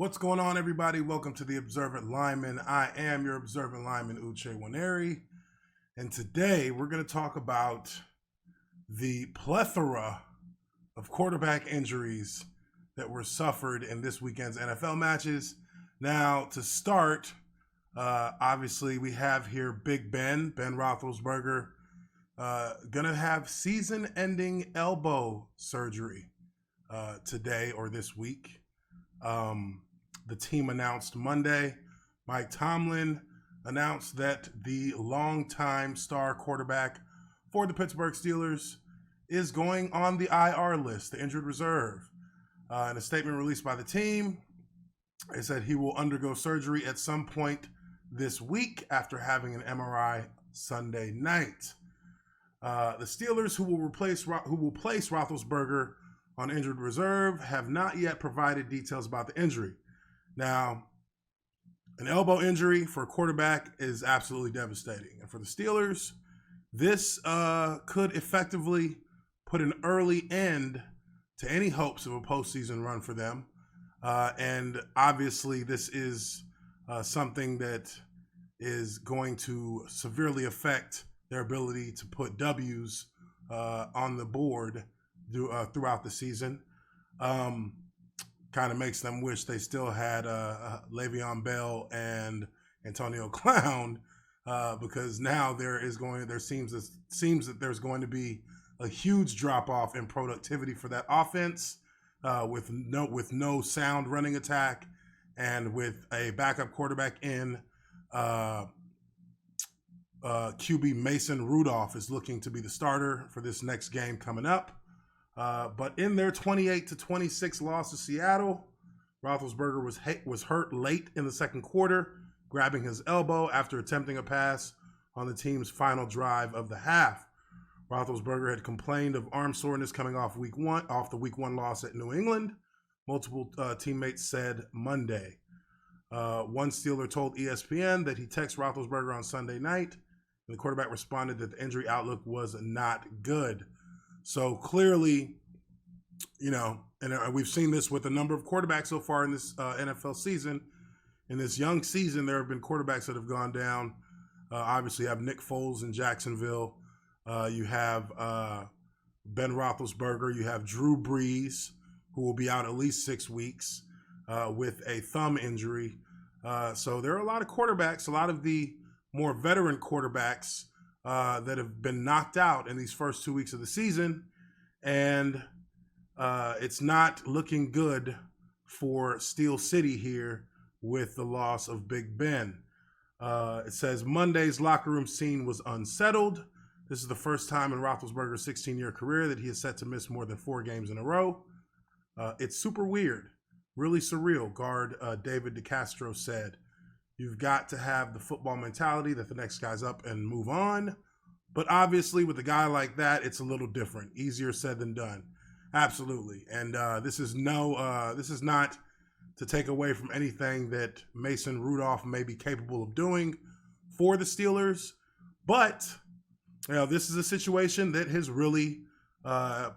What's going on, everybody? Welcome to the Observant Lineman. I am your Observant Lineman, Uche Nwaneri. And today we're going to talk about the plethora of quarterback injuries that were suffered in this weekend's NFL matches. Now, to start, obviously we have here Big Ben Roethlisberger, going to have season-ending elbow surgery today or this week. The team announced Monday. Mike Tomlin announced that the longtime star quarterback for the Pittsburgh Steelers is going on the IR list, the injured reserve. In a statement released by the team, they said he will undergo surgery at some point this week after having an MRI Sunday night. The Steelers, who will place Roethlisberger on injured reserve, have not yet provided details about the injury. Now, an elbow injury for a quarterback is absolutely devastating. And for the Steelers, this could effectively put an early end to any hopes of a postseason run for them. And obviously, this is something that is going to severely affect their ability to put W's on the board throughout the season. Kind of makes them wish they still had Le'Veon Bell and Antonio Clown, because now seems that there's going to be a huge drop off in productivity for that offense, with no sound running attack, and with a backup quarterback in QB Mason Rudolph is looking to be the starter for this next game coming up. But in their 28-26 loss to Seattle, Roethlisberger was hurt late in the second quarter, grabbing his elbow after attempting a pass on the team's final drive of the half. Roethlisberger had complained of arm soreness coming off the Week 1 loss at New England. Multiple teammates said Monday. One Steeler told ESPN that he texted Roethlisberger on Sunday night, and the quarterback responded that the injury outlook was not good. So clearly, and we've seen this with a number of quarterbacks so far in this NFL season. In this young season, there have been quarterbacks that have gone down. Obviously, you have Nick Foles in Jacksonville. You have Ben Roethlisberger. You have Drew Brees, who will be out at least 6 weeks with a thumb injury. So there are a lot of quarterbacks, a lot of the more veteran quarterbacks that have been knocked out in these first 2 weeks of the season, and it's not looking good for Steel City here with the loss of Big Ben. It says Monday's locker room scene was unsettled. This is the first time in Roethlisberger's 16-year career that he is set to miss more than 4 games in a row. It's super weird, really surreal, guard David DeCastro said. You've got to have the football mentality that the next guy's up and move on. But obviously, with a guy like that, it's a little different. Easier said than done. Absolutely. And this is not to take away from anything that Mason Rudolph may be capable of doing for the Steelers. But this is a situation that has really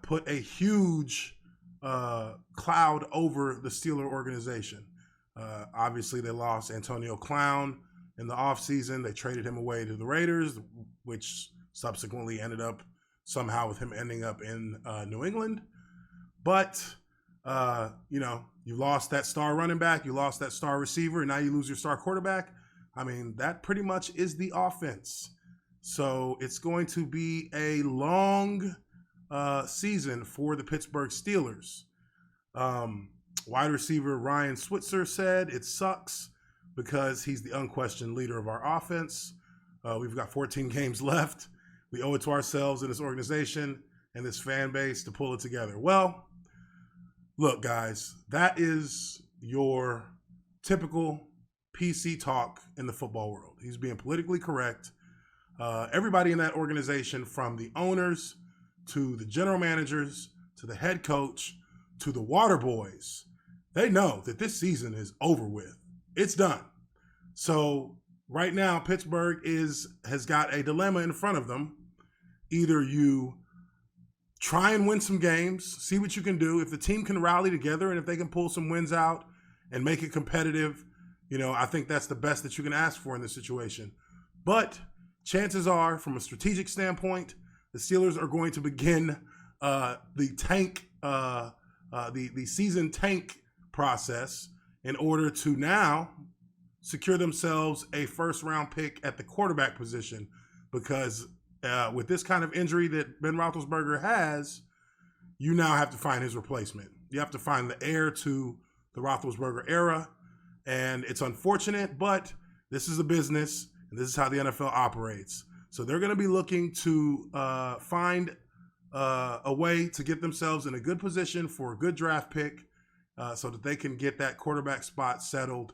put a huge cloud over the Steeler organization. Obviously, they lost Antonio Clown in the offseason. They traded him away to the Raiders, which subsequently ended up somehow with him ending up in New England. But, you lost that star running back, you lost that star receiver, and now you lose your star quarterback. I mean, that pretty much is the offense. So it's going to be a long season for the Pittsburgh Steelers. Wide receiver Ryan Switzer said, "It sucks because he's the unquestioned leader of our offense. We've got 14 games left. We owe it to ourselves and this organization and this fan base to pull it together." Well, look, guys, that is your typical PC talk in the football world. He's being politically correct. Everybody in that organization, from the owners to the general managers to the head coach to the water boys, they know that this season is over with. It's done. So right now, Pittsburgh has got a dilemma in front of them. Either you try and win some games, see what you can do. If the team can rally together and if they can pull some wins out and make it competitive, I think that's the best that you can ask for in this situation. But chances are, from a strategic standpoint, the Steelers are going to begin the season tank process in order to now secure themselves a first-round pick at the quarterback position, because with this kind of injury that Ben Roethlisberger has, you now have to find his replacement. You have to find the heir to the Roethlisberger era, and it's unfortunate, but this is a business, and this is how the NFL operates. So they're going to be looking to find a way to get themselves in a good position for a good draft pick so that they can get that quarterback spot settled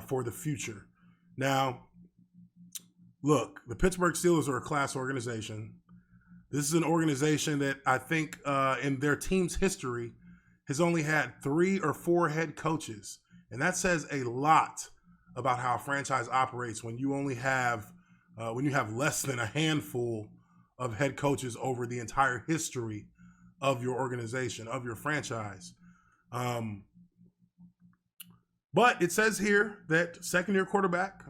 for the future. Now, look, the Pittsburgh Steelers are a class organization. This is an organization that I think in their team's history has only had 3 or 4 head coaches. And that says a lot about how a franchise operates when you only have, when you have less than a handful of head coaches over the entire history of your organization, of your franchise. But it says here that second-year quarterback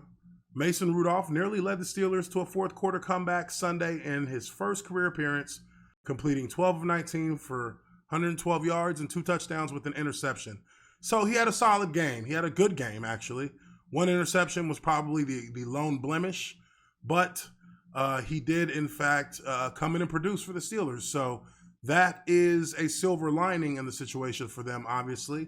Mason Rudolph nearly led the Steelers to a fourth-quarter comeback Sunday in his first career appearance, completing 12 of 19 for 112 yards and 2 touchdowns with an interception. So he had a solid game. He had a good game, actually. 1 interception was probably the lone blemish, but he did, in fact, come in and produce for the Steelers. So that is a silver lining in the situation for them, obviously,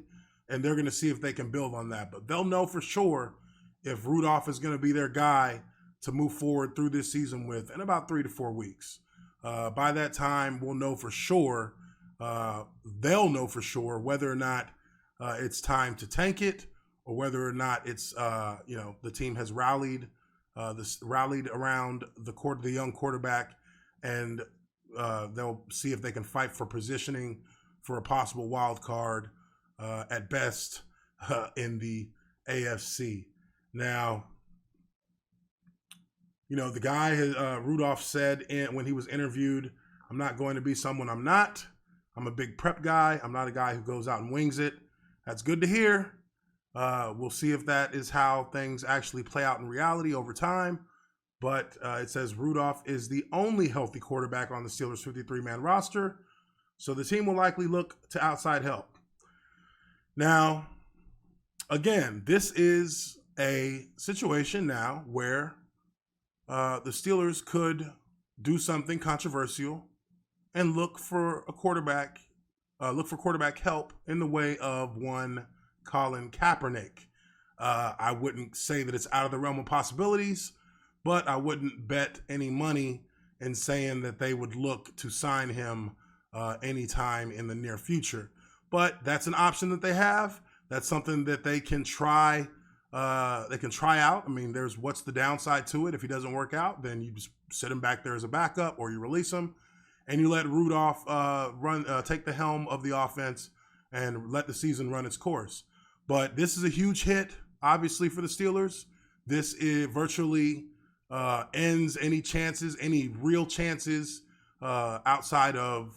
and they're going to see if they can build on that. But they'll know for sure if Rudolph is going to be their guy to move forward through this season with in about 3 to 4 weeks. By that time, we'll know for sure, they'll know for sure whether or not it's time to tank it or whether or not it's, the team has rallied around the young quarterback, and they'll see if they can fight for positioning for a possible wild card at best in the AFC. Now, the guy, Rudolph said when he was interviewed, I'm not going to be someone I'm not. I'm a big prep guy. I'm not a guy who goes out and wings it. That's good to hear. We'll see if that is how things actually play out in reality over time. But it says Rudolph is the only healthy quarterback on the Steelers' 53-man roster. So the team will likely look to outside help. Now, again, this is a situation now where the Steelers could do something controversial and look for quarterback help in the way of one Colin Kaepernick. I wouldn't say that it's out of the realm of possibilities, but I wouldn't bet any money in saying that they would look to sign him anytime in the near future. But that's an option that they have. That's something that they can try. They can try out. I mean, what's the downside to it? If he doesn't work out, then you just sit him back there as a backup, or you release him and you let Rudolph take the helm of the offense and let the season run its course. But this is a huge hit, obviously, for the Steelers. This virtually ends any real chances outside of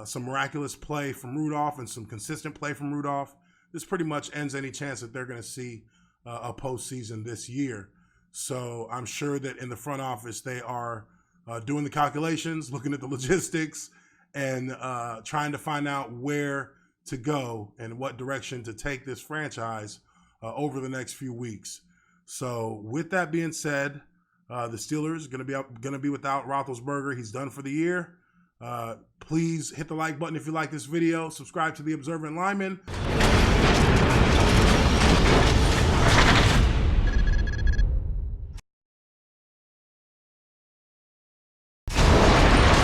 some miraculous play from Rudolph and some consistent play from Rudolph. This pretty much ends any chance that they're going to see a postseason this year. So I'm sure that in the front office, they are doing the calculations, looking at the logistics, and trying to find out where to go and what direction to take this franchise over the next few weeks. So with that being said, the Steelers going to be without Roethlisberger. He's done for the year. Please hit the like button if you like this video. Subscribe to The Observant Lineman.